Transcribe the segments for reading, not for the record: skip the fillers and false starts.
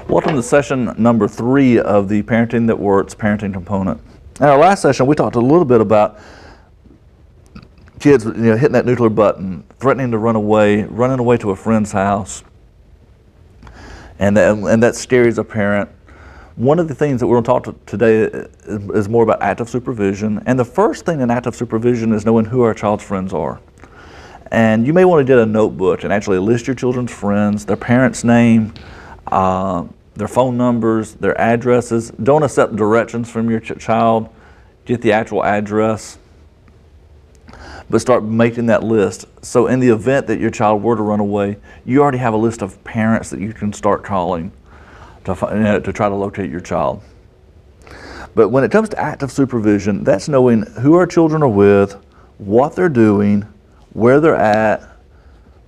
Welcome to session number 3 of the Parenting That Works parenting component. In our last session, we talked a little bit about kids, hitting that nuclear button, threatening to run away, running away to a friend's house, and that scares a parent. One of the things that we're going to talk today is more about active supervision. And the first thing in active supervision is knowing who our child's friends are. And you may want to get a notebook and actually list your children's friends, their parents' name, their phone numbers, their addresses. Don't accept directions from your child. Get the actual address. But start making that list. So in the event that your child were to run away, you already have a list of parents that you can start calling to try to locate your child. But when it comes to active supervision, that's knowing who our children are with, what they're doing, where they're at,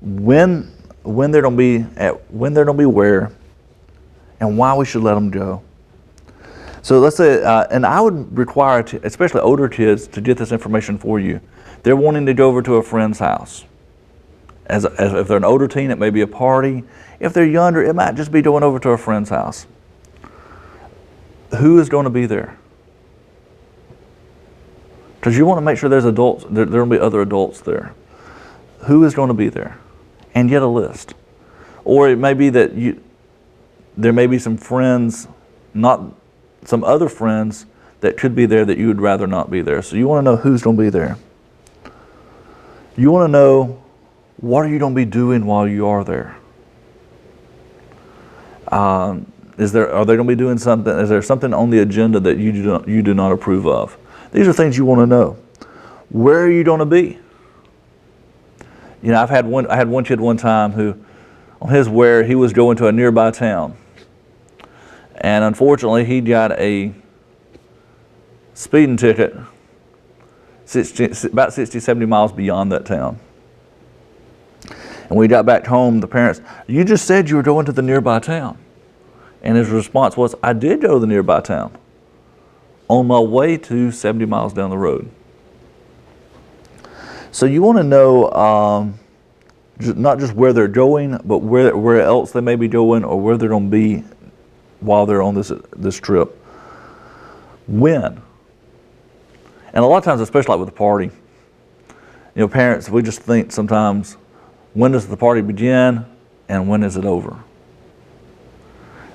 when they're going to be where, and why we should let them go. So let's say, and I would require, especially older kids, to get this information for you. They're wanting to go over to a friend's house. As if they're an older teen, it may be a party. If they're younger, it might just be going over to a friend's house. Who is going to be there? Because you want to make sure there's adults, there will be other adults there. Who is going to be there? And get a list. Or it may be that there may be some friends, not some other friends that could be there that you would rather not be there. So you want to know who's going to be there. You want to know, what are you going to be doing while you are there? Are they going to be doing something? Is there something on the agenda that you do not approve of? These are things you want to know. Where are you going to be? I had one kid one time who, on his where, he was going to a nearby town, and unfortunately he got a speeding ticket about 60, 70 miles beyond that town. And when we got back home, the parents, you just said you were going to the nearby town. And his response was, I did go to the nearby town on my way to 70 miles down the road. So you want to know not just where they're going, but where else they may be going, or where they're going to be while they're on this trip. When. And a lot of times, especially like with a party, parents, we just think sometimes, when does the party begin and when is it over?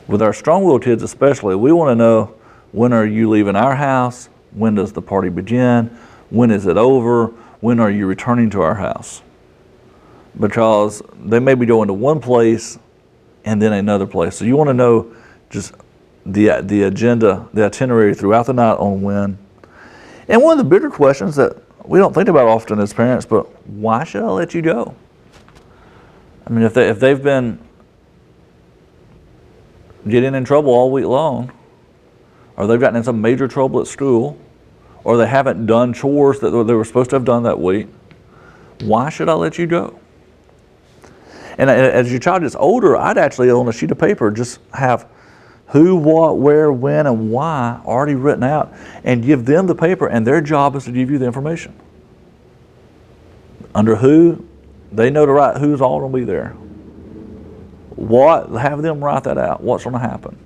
With our strong-willed kids especially, we want to know, when are you leaving our house? When does the party begin? When is it over? When are you returning to our house? Because they may be going to one place and then another place. So you want to know just the agenda, the itinerary throughout the night on when. And one of the bigger questions that we don't think about often as parents, but why should I let you go? I mean, if they've been getting in trouble all week long, or they've gotten in some major trouble at school, or they haven't done chores that they were supposed to have done that week, why should I let you go? And as your child gets older, I'd actually, on a sheet of paper, just have who, what, where, when, and why already written out, and give them the paper, and their job is to give you the information. Under who, they know to write who's all going to be there. What, have them write that out, what's going to happen.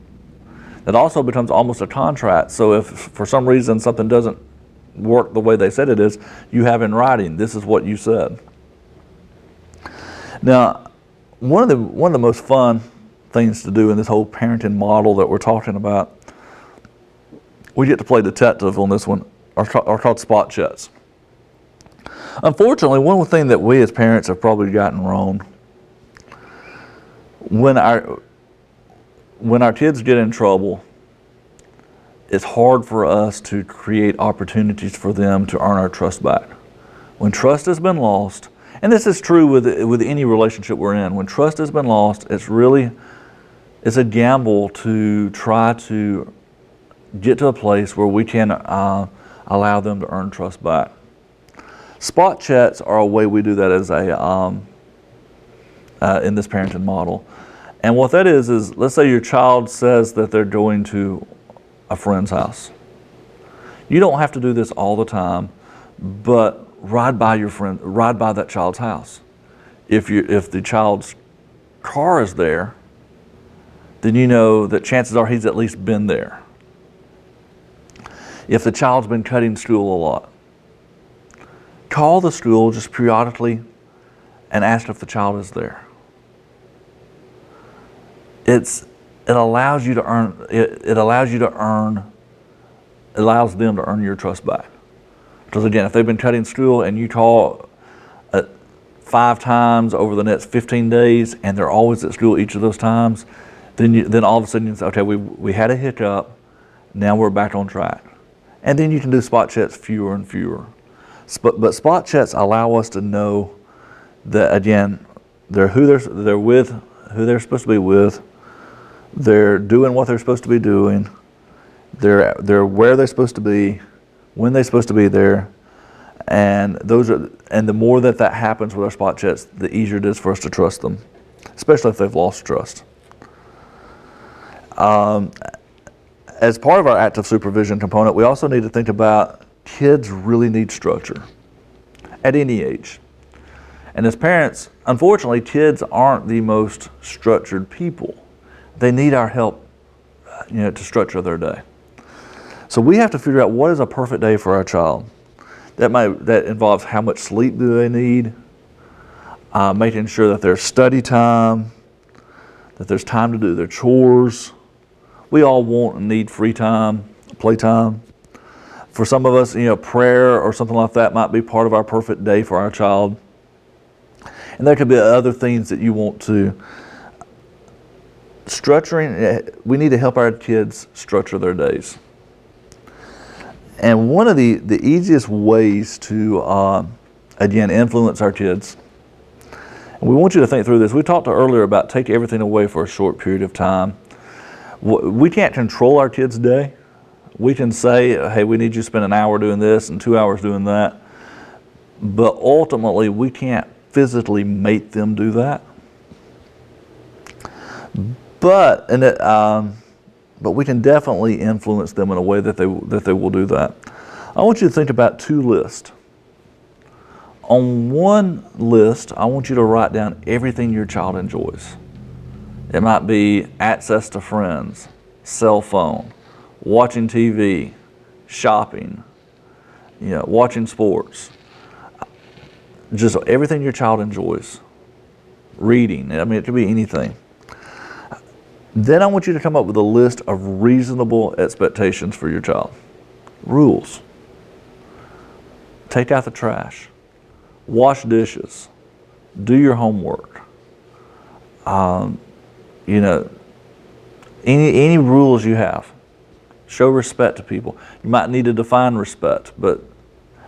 It also becomes almost a contract, so if for some reason something doesn't work the way they said it is, you have in writing, this is what you said. Now, one of the most fun things to do in this whole parenting model that we're talking about, we get to play detective on this one, are called spot checks. Unfortunately, one thing that we as parents have probably gotten wrong, when our kids get in trouble, it's hard for us to create opportunities for them to earn our trust back. When trust has been lost, and this is true with any relationship we're in, when trust has been lost, it's a gamble to try to get to a place where we can allow them to earn trust back. Spot checks are a way we do that as in this parenting model. And what that is let's say your child says that they're going to a friend's house. You don't have to do this all the time, but ride by that child's house. If the child's car is there, then you know that chances are he's at least been there. If the child's been cutting stool a lot, call the school just periodically and ask if the child is there. It allows them to earn your trust back. Because again, if they've been cutting stool and you call 5 times over the next 15 days and they're always at school each of those times, then all of a sudden you say, okay, we had a hiccup, now we're back on track. And then you can do spot checks fewer and fewer. But spot checks allow us to know that, again, they're with who they're supposed to be with, they're doing what they're supposed to be doing, they're where they're supposed to be, when they're supposed to be there, and the more that happens with our spot checks, the easier it is for us to trust them, especially if they've lost trust. As part of our active supervision component, we also need to think about kids really need structure at any age. And as parents, unfortunately, kids aren't the most structured people. They need our help, to structure their day. So we have to figure out what is a perfect day for our child. That involves how much sleep do they need, making sure that there's study time, that there's time to do their chores. We all want and need free time, playtime. For some of us, prayer or something like that might be part of our perfect day for our child. And there could be other things that you want to. We need to help our kids structure their days. And one of the easiest ways to, again, influence our kids, and we want you to think through this. We talked earlier about take everything away for a short period of time. We can't control our kids' day. We can say, hey, we need you to spend an hour doing this and 2 hours doing that. But ultimately, we can't physically make them do that. But we can definitely influence them in a way that they will do that. I want you to think about 2 lists. On one list, I want you to write down everything your child enjoys. It might be access to friends, cell phone, watching TV, shopping, watching sports. Just everything your child enjoys. Reading, it could be anything. Then I want you to come up with a list of reasonable expectations for your child. Rules. Take out the trash. Wash dishes. Do your homework. Any rules you have. Show respect to people. You might need to define respect, but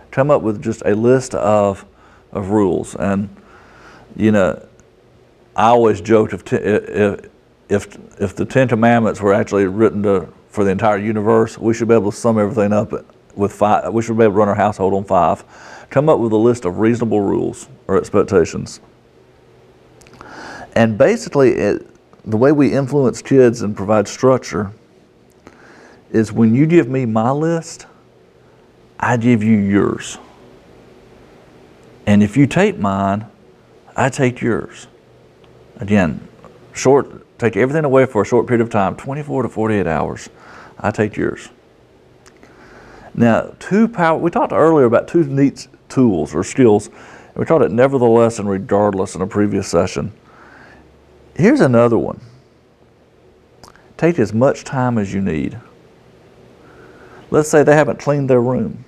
come up with just a list of rules. And I always joked if the 10 Commandments were actually written for the entire universe, we should be able to sum everything up with 5. We should be able to run our household on 5. Come up with a list of reasonable rules or expectations. And basically, the way we influence kids and provide structure is when you give me my list, I give you yours. And if you take mine, I take yours. Again, take everything away for a short period of time, 24 to 48 hours. I take yours. Now, we talked earlier about 2 neat tools or skills. We called it nevertheless and regardless in a previous session. Here's another one. Take as much time as you need. Let's say they haven't cleaned their room,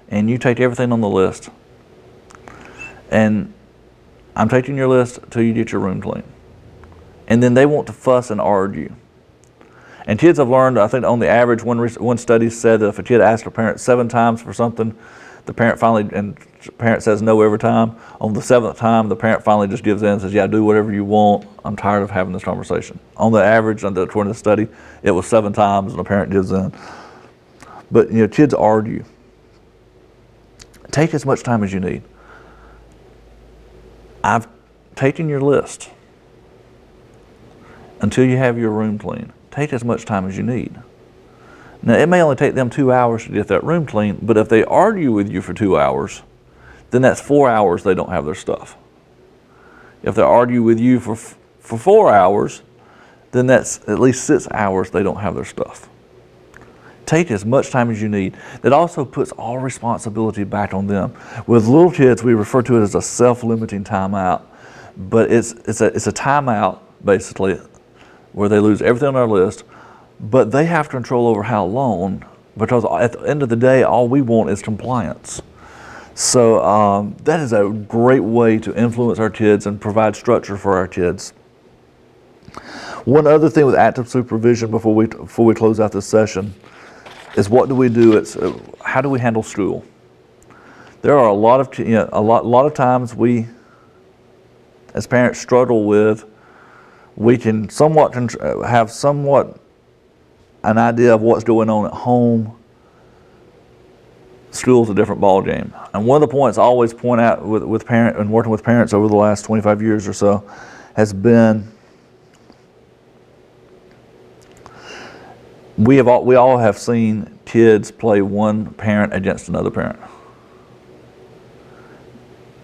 and you take everything on the list. And I'm taking your list until you get your room clean. And then they want to fuss and argue. And kids have learned, I think on the average, one study said that if a kid asks a parent 7 times for something, the parent says no every time. On the 7th time, the parent finally just gives in and says, yeah, do whatever you want. I'm tired of having this conversation. On the average, according to the study, it was 7 times and the parent gives in. But kids argue. Take as much time as you need. I've taken your list until you have your room clean. Take as much time as you need. Now, it may only take them 2 hours to get that room clean, but if they argue with you for 2 hours, then that's 4 hours they don't have their stuff. If they argue with you for 4 hours, then that's at least 6 hours they don't have their stuff. Take as much time as you need. That also puts all responsibility back on them. With little kids, we refer to it as a self-limiting timeout, but it's a timeout basically where they lose everything on our list, but they have control over how long, because at the end of the day, all we want is compliance. So that is a great way to influence our kids and provide structure for our kids. One other thing with active supervision before we close out this session is, what do we do? It's how do we handle school? There are a lot of times we, as parents, struggle with. We can have somewhat an idea of what's going on at home. School's a different ball game. And one of the points I always point out with parent and working with parents over the last 25 years or so has been, we all have seen kids play one parent against another parent.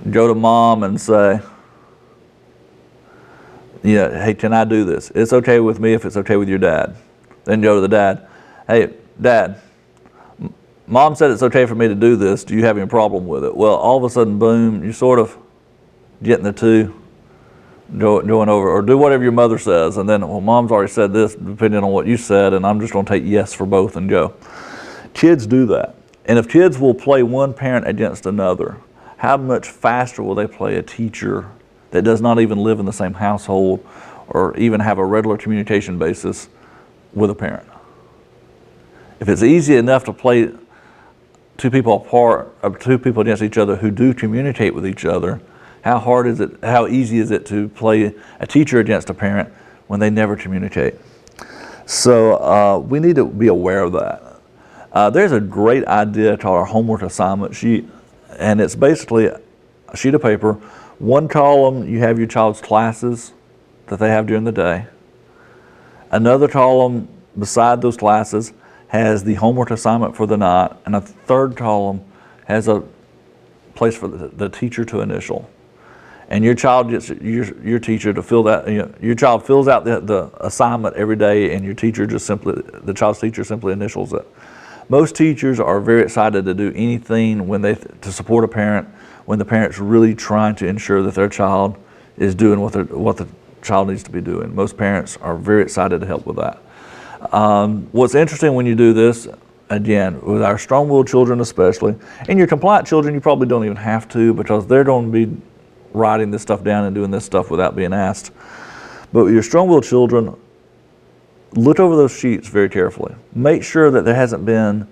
Go to mom and say, yeah, hey, can I do this? It's okay with me if it's okay with your dad. Then go to the dad, hey, Dad, Mom said it's okay for me to do this. Do you have any problem with it? Well, all of a sudden, boom, you're sort of getting the two going over, or do whatever your mother says, and then, well, Mom's already said this, depending on what you said, and I'm just going to take yes for both and go. Kids do that. And if kids will play one parent against another, how much faster will they play a teacher that does not even live in the same household or even have a regular communication basis with a parent? If it's easy enough to play two people apart, or two people against each other who do communicate with each other, how easy is it to play a teacher against a parent when they never communicate? So we need to be aware of that. There's a great idea called our homework assignment sheet, and it's basically a sheet of paper. One column, you have your child's classes that they have during the day. Another column beside those classes has the homework assignment for the night, and a third column has a place for the teacher to initial. And your child gets your teacher to fill that. Your child fills out the assignment every day, and the child's teacher simply initials it. Most teachers are very excited to do anything to support a parent when the parent's really trying to ensure that their child is doing what the child needs to be doing. Most parents are very excited to help with that. What's interesting when you do this, again, with our strong-willed children especially, and your compliant children, you probably don't even have to, because they're going to be writing this stuff down and doing this stuff without being asked. But with your strong-willed children, look over those sheets very carefully. Make sure that there hasn't been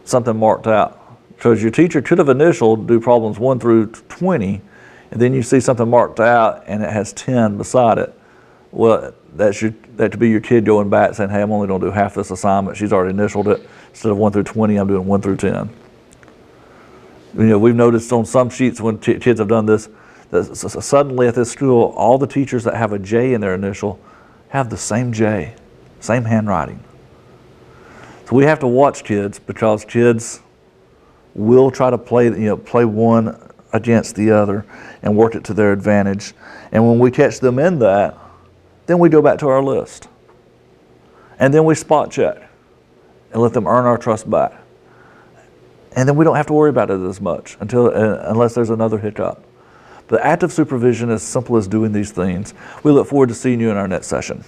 something marked out, because your teacher could have initialed do problems 1 through 20, and then you see something marked out and it has 10 beside it. Well, that could be your kid going back saying, hey, I'm only going to do half this assignment. She's already initialed it. Instead of 1 through 20, I'm doing 1 through 10. We've noticed on some sheets when kids have done this, that suddenly at this school, all the teachers that have a J in their initial have the same J, same handwriting. So we have to watch kids, because kids will try to play one against the other and work it to their advantage. And when we catch them in that, then we go back to our list. And then we spot check and let them earn our trust back. And then we don't have to worry about it as much unless there's another hiccup. But active supervision is as simple as doing these things. We look forward to seeing you in our next session.